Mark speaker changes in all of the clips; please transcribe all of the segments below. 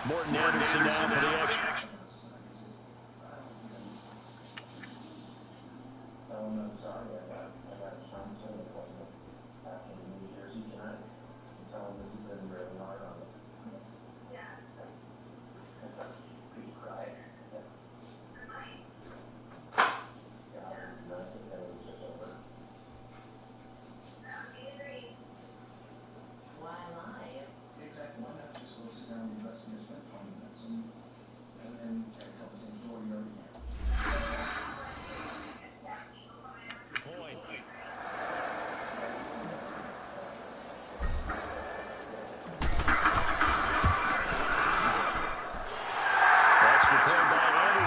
Speaker 1: Morton Anderson down for the extra.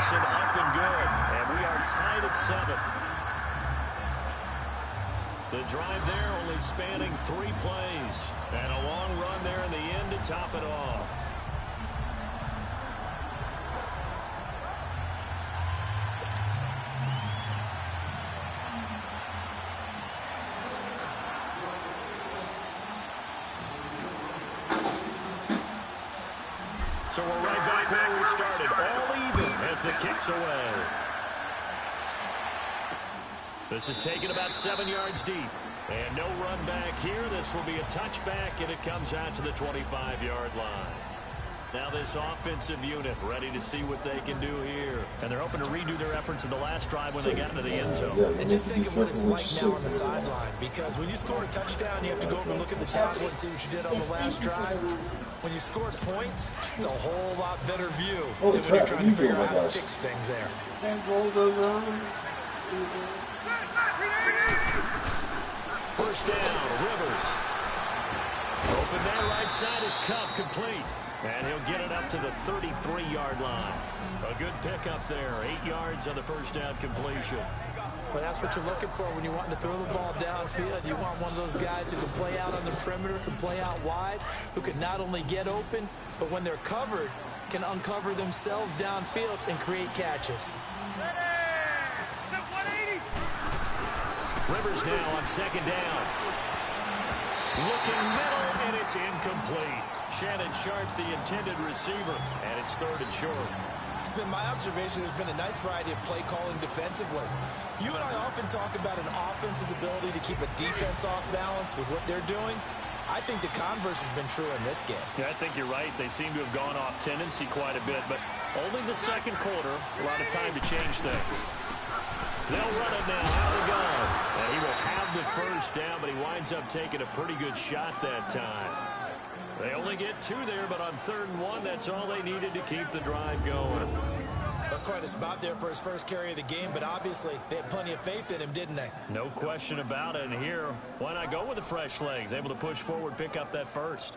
Speaker 1: Up and good, and we are tied at 7. The drive there only spanning 3 plays, and a long run there in the end to top it off. So we're right back where we started, all even as the kick's away. This is taken about 7 yards deep. And no run back here. This will be a touchback, and it comes out to the 25-yard line. Now this offensive unit ready to see what they can do here. And they're hoping to redo their efforts in the last drive when they got into the end zone.
Speaker 2: And just think of what it's like now on the sideline. Because when you score a touchdown, you have to go over and look at the tablet and see what you did on the last drive. When you scored points, it's a whole lot better view than when you're trying to figure out how to fix things there.
Speaker 1: First down, Rivers. Open that right side is Cup, complete. And he'll get it up to the 33-yard line. A good pickup there, 8 yards on the first down completion.
Speaker 2: Well, that's what you're looking for when you want to throw the ball downfield. You want one of those guys who can play out on the perimeter, can play out wide, who can not only get open, but when they're covered, can uncover themselves downfield and create catches.
Speaker 1: Rivers now on second down. Looking middle, and it's incomplete. Shannon Sharp, the intended receiver, and it's third and short.
Speaker 2: It's been my observation there's been a nice variety of play calling defensively. You and I often talk about an offense's ability to keep a defense off balance with what they're doing. I think the converse has been true in this game.
Speaker 1: Yeah, I think you're right. They seem to have gone off tendency quite a bit, but only the second quarter, a lot of time to change things. They'll run it now. Out they go. And he will have the first down, but he winds up taking a pretty good shot that time. They only get 2 there, but on 3rd and 1, that's all they needed to keep the drive going.
Speaker 2: That's quite a spot there for his first carry of the game, but obviously they had plenty of faith in him, didn't they?
Speaker 1: No question about it. And here, why not go with the fresh legs? Able to push forward, pick up that first.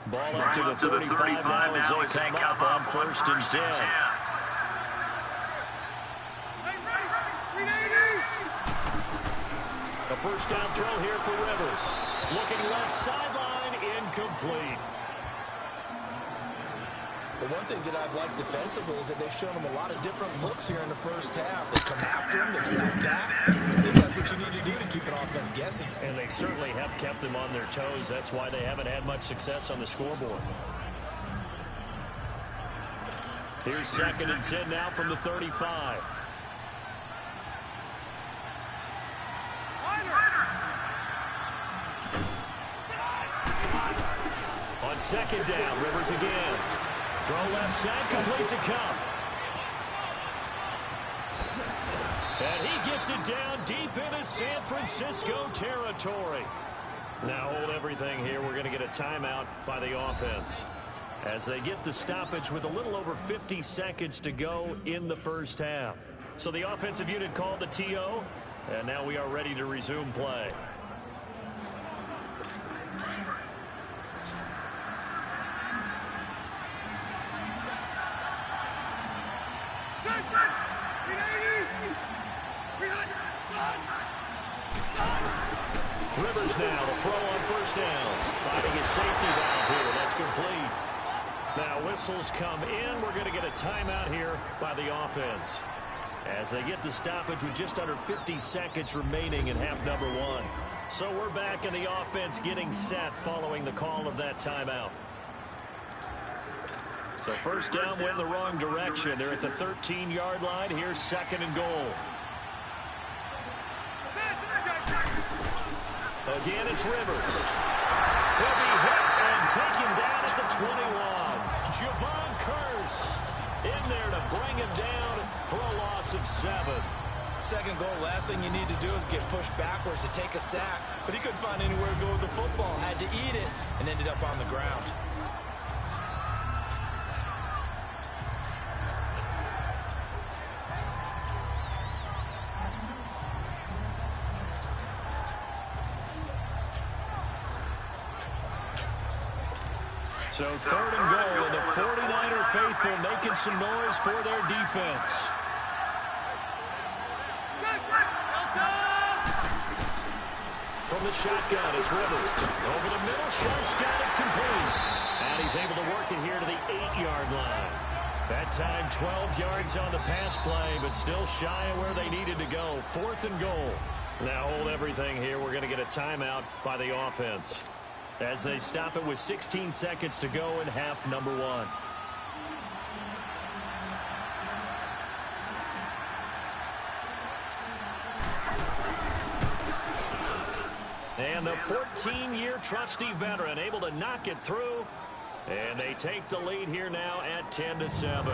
Speaker 1: Ball up to the 35 now as they come up on 1st and 10. A first down throw here for Rivers. Looking left sideline, incomplete.
Speaker 2: The one thing that I've liked defensively is that they've shown him a lot of different looks here in the first half. They come after him, they've sat back. I think that's what you need to do to keep an offense guessing.
Speaker 1: And they certainly have kept them on their toes. That's why they haven't had much success on the scoreboard. Here's 2nd and 10 now from the 35. On 2nd down, Rivers again. Throw left side, complete to Cup. And he gets it down deep into San Francisco territory. Now hold everything here. We're going to get a timeout by the offense as they get the stoppage with a little over 50 seconds to go in the first half. So the offensive unit called the TO, and now we are ready to resume play. Rivers now, the throw on first down. Finding his safety valve here. That's complete. Now whistles come in. We're going to get a timeout here by the offense. as they get the stoppage with just under 50 seconds remaining in half number one. So we're back in the offense getting set following the call of that timeout. So first down went the wrong direction. They're at the 13-yard line. Here's second and goal. Again, it's Rivers. He'll be hit and taken down at the 21. Javon Curse in there to bring him down for a loss of 7.
Speaker 2: Second goal, last thing you need to do is get pushed backwards to take a sack. But he couldn't find anywhere to go with the football. Had to eat it and ended up on the ground.
Speaker 1: So third and goal, and the 49er faithful making some noise for their defense. From the shotgun, it's Rivers. Over the middle, Sharp's got it complete. And he's able to work it here to the 8-yard line. That time, 12 yards on the pass play, but still shy of where they needed to go. Fourth and goal. Now hold everything here. We're going to get a timeout by the offense, as they stop it with 16 seconds to go in half number one. And the 14-year trusty veteran able to knock it through. And they take the lead here now at 10-7.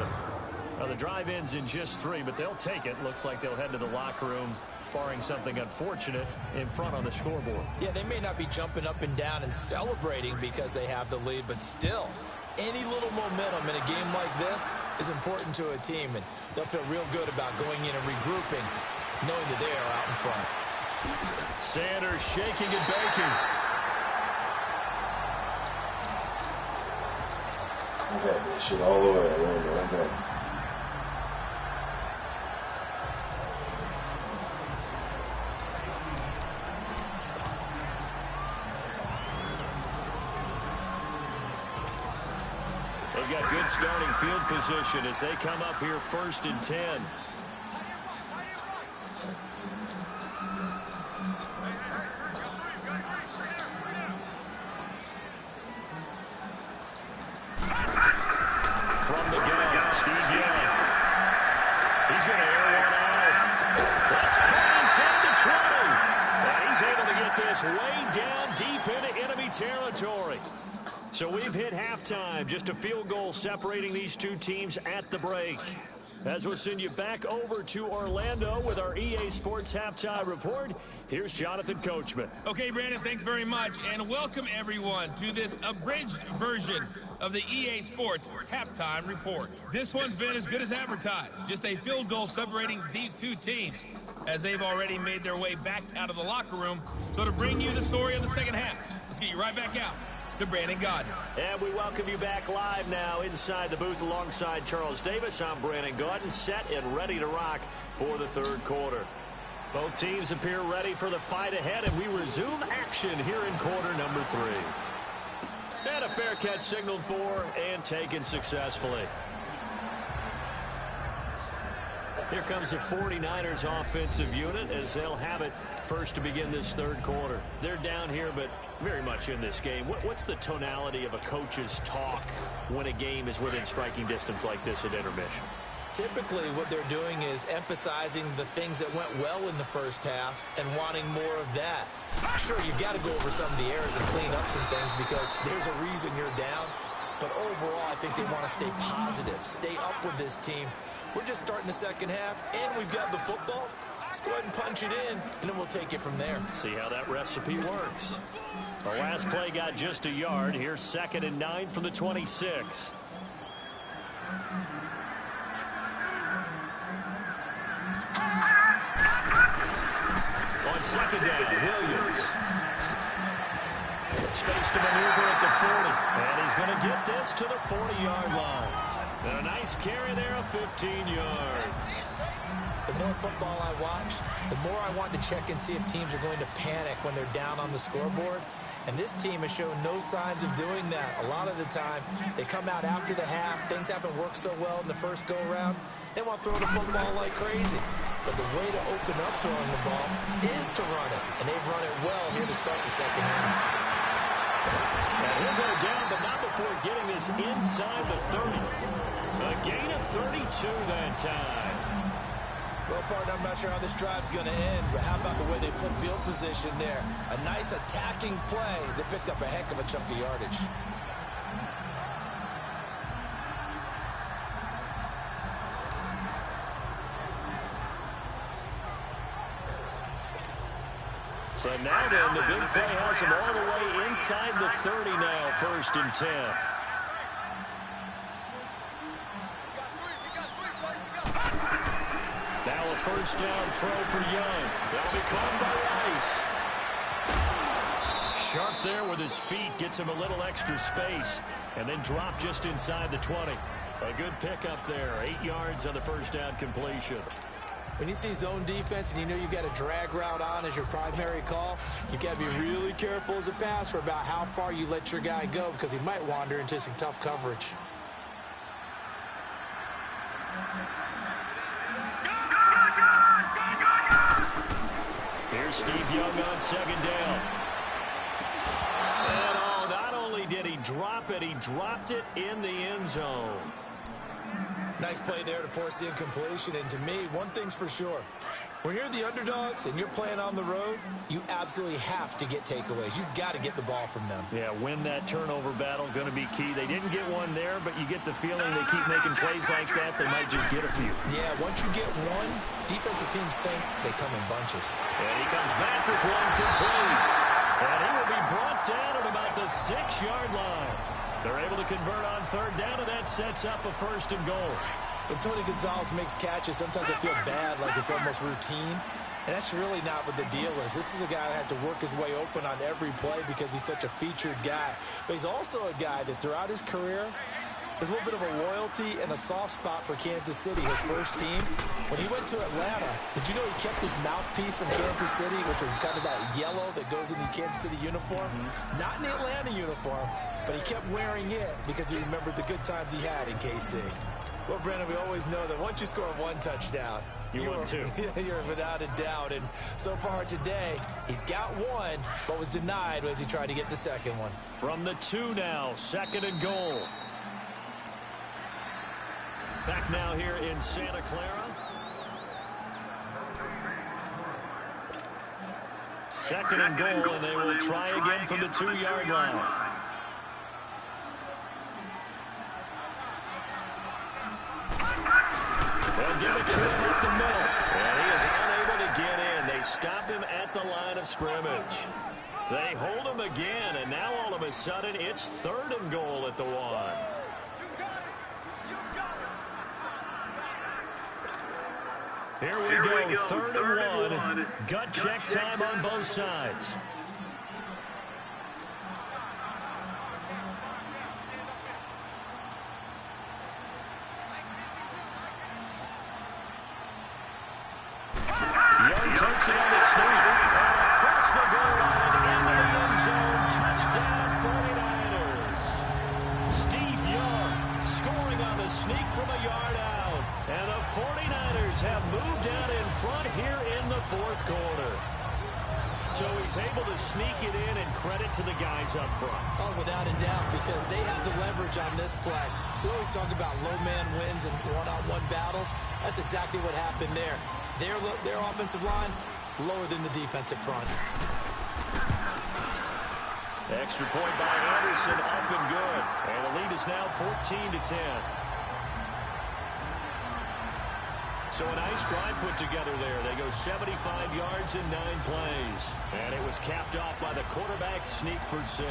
Speaker 1: Well, the drive ends in just 3, but they'll take it. Looks like they'll head to the locker room, barring something unfortunate in front on the scoreboard.
Speaker 2: Yeah, they may not be jumping up and down and celebrating because they have the lead, but still, any little momentum in a game like this is important to a team, and they'll feel real good about going in and regrouping, knowing that they are out in front.
Speaker 1: Sanders shaking and baking.
Speaker 3: I had that shit all the way. I remember right now.
Speaker 1: They've got good starting field position as they come up here first and 10. From the gun, Steve Young. He's going to air one out. That's caught inside the 20. And he's able to get this way down deep into enemy territory. So we've hit halftime. Just a field goal separating these two teams at the break. As we'll send you back over to Orlando with our EA Sports Halftime Report, here's Jonathan Coachman.
Speaker 4: Okay, Brandon, thanks very much. And welcome, everyone, to this abridged version of the EA Sports Halftime Report. This one's been as good as advertised. Just a field goal separating these two teams, as they've already made their way back out of the locker room. So to bring you the story of the second half, let's get you right back out to Brandon Gaudin.
Speaker 1: And we welcome you back live now inside the booth alongside Charles Davis. I'm Brandon Gaudin, set and ready to rock for the third quarter. Both teams appear ready for the fight ahead, and we resume action here in quarter number 3. And a fair catch signaled for and taken successfully. Here comes the 49ers offensive unit as they'll have it first to begin this third quarter. They're down here, but very much in this game. What's the tonality of a coach's talk when a game is within striking distance like this at intermission?
Speaker 2: Typically, what they're doing is emphasizing the things that went well in the first half and wanting more of that. Sure, you've got to go over some of the errors and clean up some things because there's a reason you're down. But overall, I think they want to stay positive, stay up with this team. We're just starting the second half, and we've got the football. Let's go ahead and punch it in, and then we'll take it from there.
Speaker 1: See how that recipe works. The last play got just a yard. Here's 2nd and 9 from the 26. On second down, Williams. Space to maneuver at the 40. And he's going to get this to the 40-yard line. And a nice carry there of 15 yards.
Speaker 2: The more football I watch, the more I want to check and see if teams are going to panic when they're down on the scoreboard. And this team has shown no signs of doing that. A lot of the time, they come out after the half. Things haven't worked so well in the first go-around. They want to throw the football like crazy. But the way to open up throwing the ball is to run it. And they've run it well here to start the second half.
Speaker 1: And he'll go down, but not before getting this inside the 30. A gain of 32 that time.
Speaker 2: Well, partner, I'm not sure how this drive's going to end, but how about the way they flip field position there? A nice attacking play that picked up a heck of a chunk of yardage.
Speaker 1: So now then, the big play has him all the way inside the 30 now, 1st and 10. Now a first down throw for Young. That'll be caught by Rice. Sharp there with his feet, gets him a little extra space, and then drop just inside the 20. A good pickup there, 8 yards on the first down completion.
Speaker 2: When you see zone defense and you know you've got a drag route on as your primary call, you've got to be really careful as a passer about how far you let your guy go because he might wander into some tough coverage.
Speaker 1: Here's Steve Young on 2nd down. And oh, not only did he drop it, he dropped it in the end zone.
Speaker 2: Nice play there to force the incompletion. And to me, one thing's for sure. When you're the underdogs and you're playing on the road, you absolutely have to get takeaways. You've got to get the ball from them.
Speaker 1: Yeah, win that turnover battle, going to be key. They didn't get one there, but you get the feeling they keep making plays like that, they might just get a few.
Speaker 2: Yeah, once you get one, defensive teams think they come in bunches.
Speaker 1: And he comes back with one complete. And he will be brought down at about the 6-yard line. They're able to convert on 3rd down, and that sets up a 1st and goal.
Speaker 2: When Tony Gonzalez makes catches, sometimes I feel bad, like it's almost routine. And that's really not what the deal is. This is a guy who has to work his way open on every play because he's such a featured guy. But he's also a guy that throughout his career, there's a little bit of a loyalty and a soft spot for Kansas City, his first team. When he went to Atlanta, did you know he kept his mouthpiece from Kansas City, which was kind of that yellow that goes in the Kansas City uniform? Not in the Atlanta uniform, but he kept wearing it because he remembered the good times he had in KC. Well, Brandon, we always know that once you score one touchdown,
Speaker 1: you're two.
Speaker 2: You're without a doubt. And so far today, he's got one, but was denied as he tried to get the second one.
Speaker 1: From the 2 now, 2nd and goal. Back now here in Santa Clara. 2nd and goal, and they will try again from the 2-yard line. They'll give it to him up the middle. And he is unable to get in. They stop him at the line of scrimmage. They hold him again, and now all of a sudden it's 3rd and goal at the 1. Here we go, 3rd and 1. Gut check time on both sides. Young takes it on the sneak. Across the goal line in the end zone. Touchdown 49ers. Steve Young scoring on the sneak from a yard out. And the 49ers have moved out in front here in the 4th quarter. So he's able to sneak it in, and credit to the guys up front.
Speaker 2: Oh, without a doubt, because they have the leverage on this play. We always talk about low man wins and one-on-one battles. That's exactly what happened there. Their offensive line lower than the defensive front.
Speaker 1: Extra point by Anderson, up and good. And the lead is now 14-10. So a nice drive put together there. They go 75 yards in 9 plays. And it was capped off by the quarterback sneak for 6.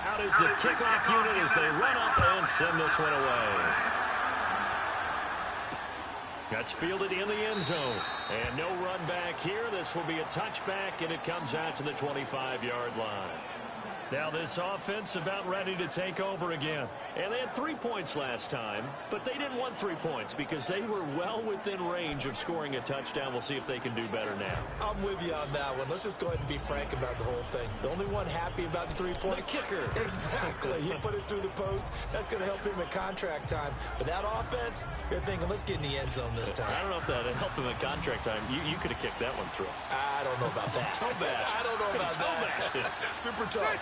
Speaker 1: Out is the kickoff unit as they run up and send this one away. That's fielded in the end zone. And no run back here. This will be a touchback, and it comes out to the 25-yard line. Now this offense about ready to take over again. And they had 3 points last time, but they didn't want 3 points because they were well within range of scoring a touchdown. We'll see if they can do better now.
Speaker 2: I'm with you on that one. Let's just go ahead and be frank about the whole thing. The only one happy about the 3-point.
Speaker 1: The kicker.
Speaker 2: Exactly. He put it through the post. That's going to help him at contract time. But that offense, they're thinking, let's get in the end zone this time.
Speaker 1: I don't know if that helped him at contract time. You could have kicked that one through.
Speaker 2: I don't know about that.
Speaker 1: Toe bash.
Speaker 2: I don't know about that. Super tough.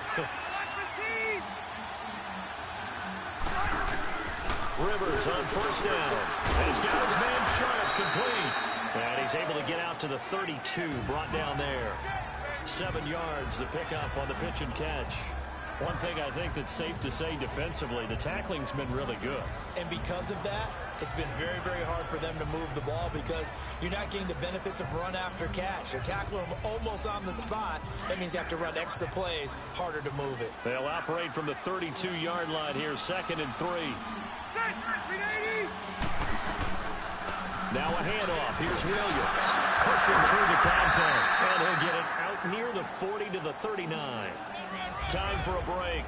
Speaker 1: Rivers on first down. Has got his man Sharp complete. And he's able to get out to the 32, brought down there. 7 yards, the pickup on the pitch and catch. One thing I think that's safe to say defensively, the tackling's been really good.
Speaker 2: And because of that, it's been very, very hard for them to move the ball because you're not getting the benefits of run after catch. They're tackling them almost on the spot. That means you have to run extra plays, harder to move it.
Speaker 1: They'll operate from the 32-yard line here, 2nd and 3. Now a handoff. Here's Williams. Pushing through the contact. And he'll get it out near the 40 to the 39. Time for a break.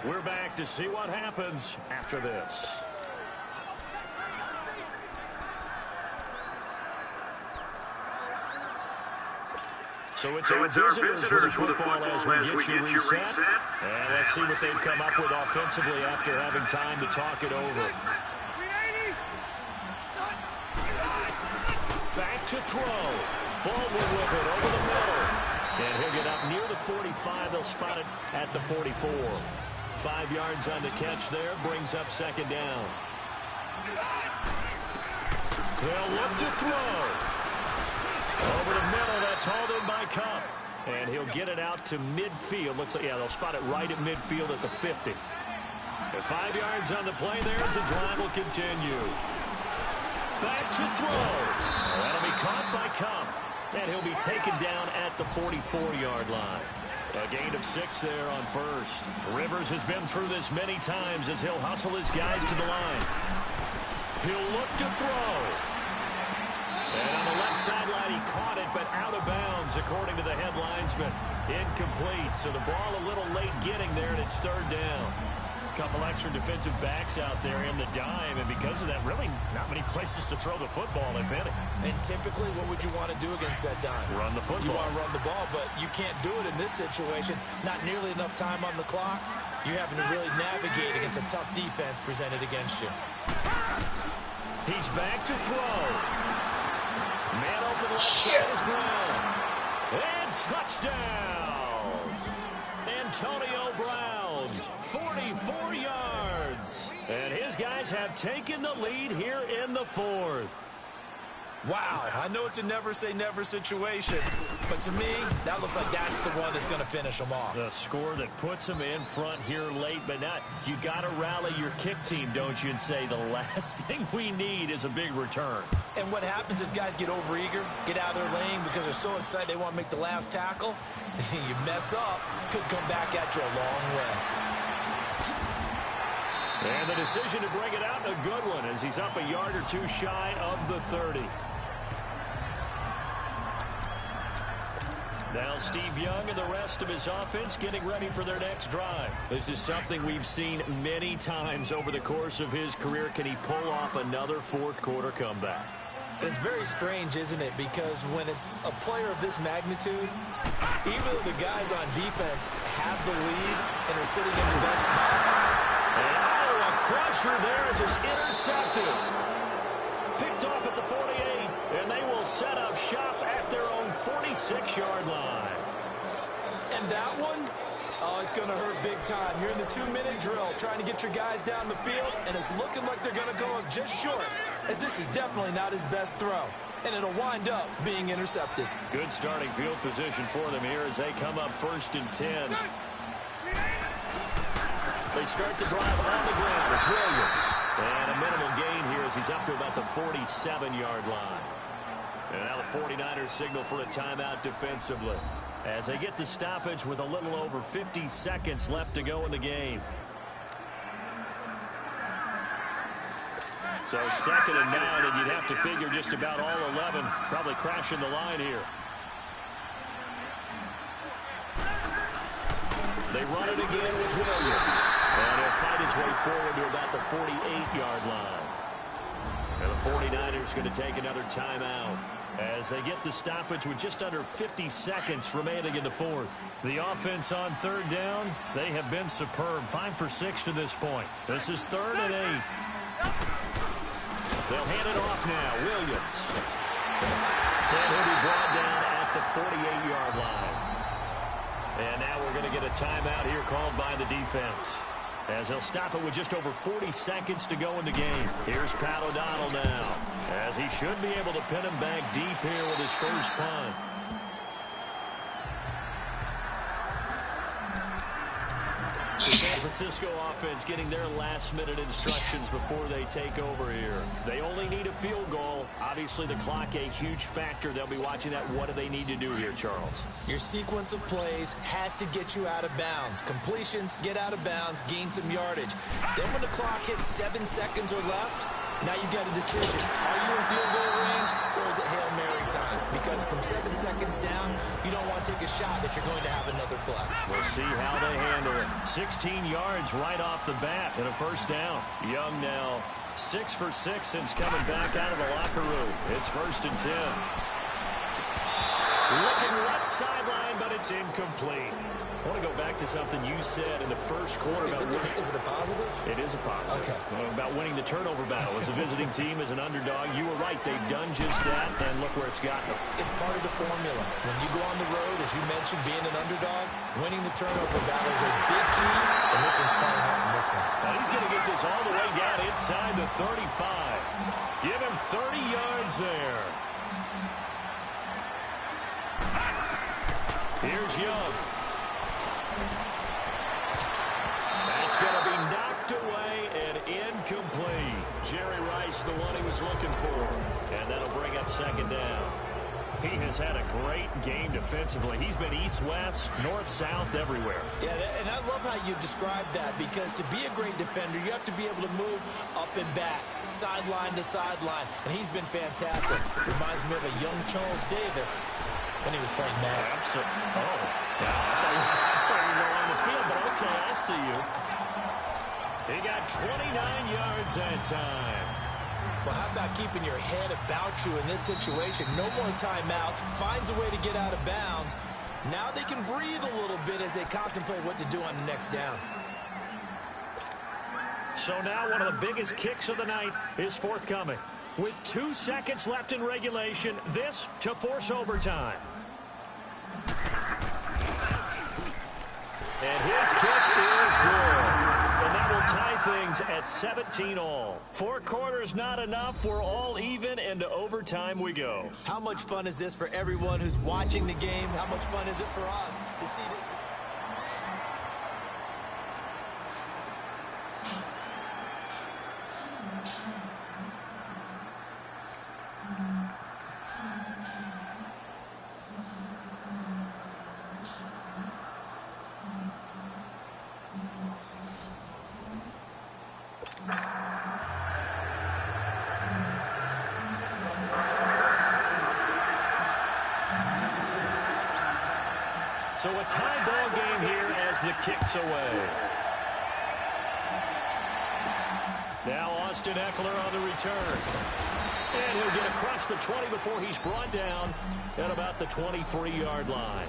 Speaker 1: We're back to see what happens after this. So it's our visitors with the football as we get you reset. And let's see what they've come up with offensively after having time to talk it over. Back to throw. Baldwin with it over the middle. And he'll get up near the 45. They'll spot it at the 44. 5 yards on the catch there. Brings up 2nd down. They'll look to throw. Over the middle, that's hauled in by Cup. And he'll get it out to midfield. Looks like, yeah, they'll spot it right at midfield at the 50. And 5 yards on the play there as the drive will continue. Back to throw. That'll be caught by Cup. And he'll be taken down at the 44-yard line. A gain of 6 there on first. Rivers has been through this many times as he'll hustle his guys to the line. He'll look to throw. And on the left sideline, he caught it, but out of bounds, according to the head linesman. Incomplete, so the ball a little late getting there, and it's 3rd down. A couple extra defensive backs out there in the dime, and because of that, really not many places to throw the football, if any.
Speaker 2: And typically, what would you want to do against that dime?
Speaker 1: Run the football.
Speaker 2: You want to run the ball, but you can't do it in this situation. Not nearly enough time on the clock. You're having to really navigate against a tough defense presented against you.
Speaker 1: He's back to throw. Man open left is Brown. And touchdown. Antonio Brown, 44 yards. And his guys have taken the lead here in the 4th.
Speaker 2: Wow, I know it's a never-say-never situation, but to me, that looks like that's the one that's going to finish them off.
Speaker 1: The score that puts them in front here late, but not. You got to rally your kick team, don't you, and say the last thing we need is a big return.
Speaker 2: And what happens is guys get overeager, get out of their lane because they're so excited they want to make the last tackle. You mess up, could come back at you a long way.
Speaker 1: And the decision to bring it out, a good one, as he's up a yard or two shy of the 30. Now Steve Young and the rest of his offense getting ready for their next drive. This is something we've seen many times over the course of his career. Can he pull off another 4th quarter comeback?
Speaker 2: And it's very strange, isn't it? Because when it's a player of this magnitude, even though the guys on defense have the lead and are sitting in the best spot.
Speaker 1: And a crusher there as it's intercepted. Picked off at the 48, and they will set up shop at their own 46-yard line.
Speaker 2: And that one, oh, it's going to hurt big time. You're in the 2-minute drill trying to get your guys down the field, and it's looking like they're going to go up just short, as this is definitely not his best throw. And it'll wind up being intercepted.
Speaker 1: Good starting field position for them here as they come up 1st and 10. They start the drive on the ground. It's Williams. And a minimal gain here as he's up to about the 47-yard line. And now the 49ers signal for a timeout defensively as they get the stoppage with a little over 50 seconds left to go in the game. So 2nd and 9, and you'd have to figure just about all 11 probably crashing the line here. They run it again with Williams. And he'll fight his way forward to about the 48-yard line. And the 49ers going to take another timeout as they get the stoppage with just under 50 seconds remaining in the fourth. The offense on third down, they have been superb. 5 for 6 to this point. This is 3rd and 8. They'll hand it off now. Williams. And he'll be brought down at the 48-yard line. And now we're going to get a timeout here called by the defense, as they'll stop it with just over 40 seconds to go in the game. Here's Pat O'Donnell now, as he should be able to pin him back deep here with his first punt. The San Francisco offense getting their last-minute instructions before they take over here. They only need a field goal. Obviously, the clock a huge factor. They'll be watching that. What do they need to do here, Charles?
Speaker 2: Your sequence of plays has to get you out of bounds. Completions, get out of bounds, gain some yardage. Then when the clock hits 7 seconds or left, now you got a decision. Are you in field goal range, or is it Hail Mary time? Because from 7 seconds down, you don't want to take a shot that you're going to have another play.
Speaker 1: We'll see how they handle it. 16 yards right off the bat and a first down. Young now 6 for 6 since coming back out of the locker room. It's 1st and 10. Looking left sideline, but it's incomplete. I want to go back to something you said in the first quarter.
Speaker 2: Is it a positive?
Speaker 1: It is a positive.
Speaker 2: Okay.
Speaker 1: About winning the turnover battle. As a visiting team, as an underdog, you were right. They've done just that, and look where it's gotten them.
Speaker 2: It's part of the formula. When you go on the road, as you mentioned, being an underdog, winning the turnover battle is a big key, and this one's playing out in this one.
Speaker 1: Now he's going to get this all the way down inside the 35. Give him 30 yards there. Here's Young. That's going to be knocked away and incomplete. Jerry Rice, the one he was looking for. And that'll bring up 2nd down. He has had a great game defensively. He's been east-west, north-south, everywhere. Yeah,
Speaker 2: and I love how you described that, because to be a great defender, you have to be able to move up and back, sideline to sideline, and he's been fantastic. Reminds me of a young Charles Davis when he was playing Madden.
Speaker 1: Absolutely. Oh, yeah, I thought you were on the field, but okay, I see you. He got 29 yards that time.
Speaker 2: Well, how about keeping your head about you in this situation? No more timeouts. Finds a way to get out of bounds. Now they can breathe a little bit as they contemplate what to do on the next down.
Speaker 1: So now one of the biggest kicks of the night is forthcoming. With 2 seconds left in regulation, this to force overtime. And his kick is good. And that will tie things at 17-all. 4 quarters not enough. We're all even, and to overtime we go.
Speaker 2: How much fun is this for everyone who's watching the game? How much fun is it for us to see this?
Speaker 1: So a tie ball game here as the kick's away. Now Austin Eckler on the return. And he'll get across the 20 before he's brought down at about the 23-yard line.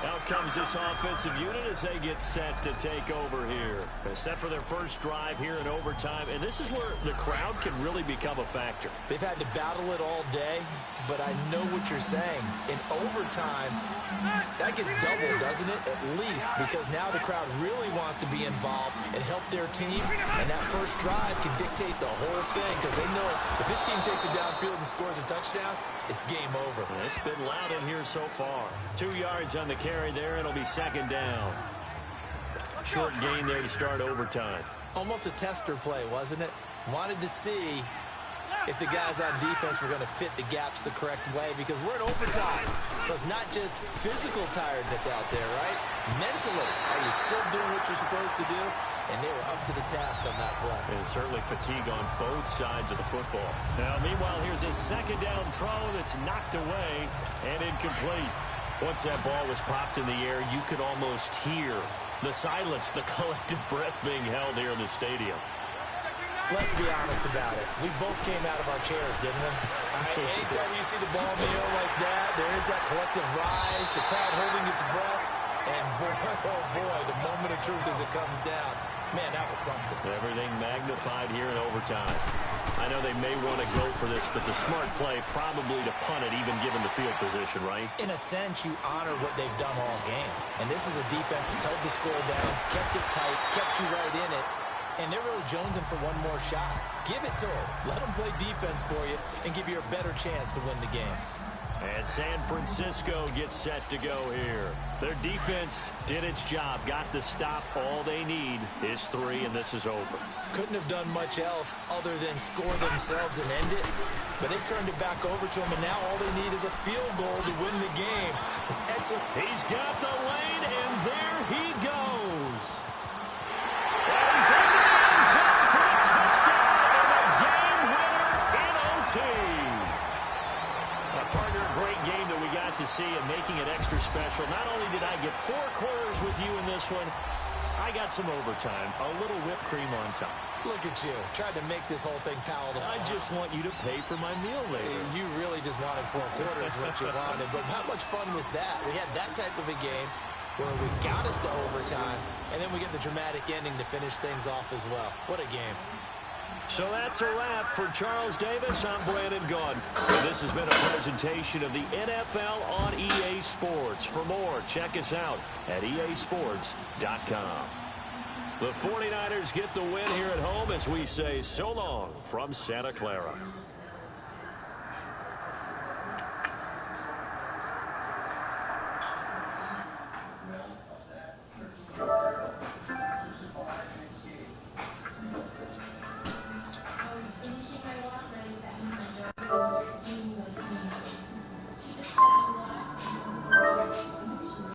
Speaker 1: Out comes this offensive unit as they get set to take over here. They're set for their first drive here in overtime, and this is where the crowd can really become a factor.
Speaker 2: They've had to battle it all day, but I know what you're saying. In overtime, that gets doubled, doesn't it? At least, because now the crowd really wants to be involved and help their team, and that first drive can dictate the whole thing, because they know if this team takes it downfield and scores a touchdown, it's game over.
Speaker 1: Well, it's been loud in here so far. 2 yards on the carry there. It'll be 2nd down. Short gain there to start overtime.
Speaker 2: Almost a tester play, wasn't it? Wanted to see if the guys on defense were going to fit the gaps the correct way, because we're in overtime. So it's not just physical tiredness out there, right? Mentally, are you still doing what you're supposed to do? And they were up to the task on that play.
Speaker 1: And certainly fatigue on both sides of the football. Now, meanwhile, here's a 2nd down throw that's knocked away and incomplete. Once that ball was popped in the air, you could almost hear the silence, the collective breath being held here in the stadium.
Speaker 2: Let's be honest about it. We both came out of our chairs, didn't we? Anytime you see the ball in the air like that, there is that collective rise, the crowd holding its breath, and boy, oh boy, the moment of truth as it comes down. Man, that was something.
Speaker 1: Everything magnified here in overtime. I know they may want to go for this, but the smart play probably to punt it, even given the field position, right?
Speaker 2: In a sense, you honor what they've done all game. And this is a defense that's held the score down, kept it tight, kept you right in it. And they're really jonesing for one more shot. Give it to them. Let them play defense for you and give you a better chance to win the game.
Speaker 1: And San Francisco gets set to go here. Their defense did its job, got the stop. All they need is 3, and this is over.
Speaker 2: Couldn't have done much else other than score themselves and end it. But they turned it back over to them, and now all they need is a field goal to win the game.
Speaker 1: He's got the lane, and there he goes. And he's in the end zone for a touchdown and a game winner in OT. Partner, a great game that we got to see and making it extra special. Not only did I get 4 quarters with you in this one, I got some overtime, a little whipped cream on top.
Speaker 2: Look at you, tried to make this whole thing palatable.
Speaker 1: I just want you to pay for my meal later.
Speaker 2: You really just wanted 4 quarters what you wanted, but how much fun was that? We had that type of a game where we got us to overtime, and then we get the dramatic ending to finish things off as well. What a game.
Speaker 1: So that's a wrap for Charles Davis. I'm Brandon Gaudin. And this has been a presentation of the NFL on EA Sports. For more, check us out at easports.com. The 49ers get the win here at home as we say so long from Santa Clara.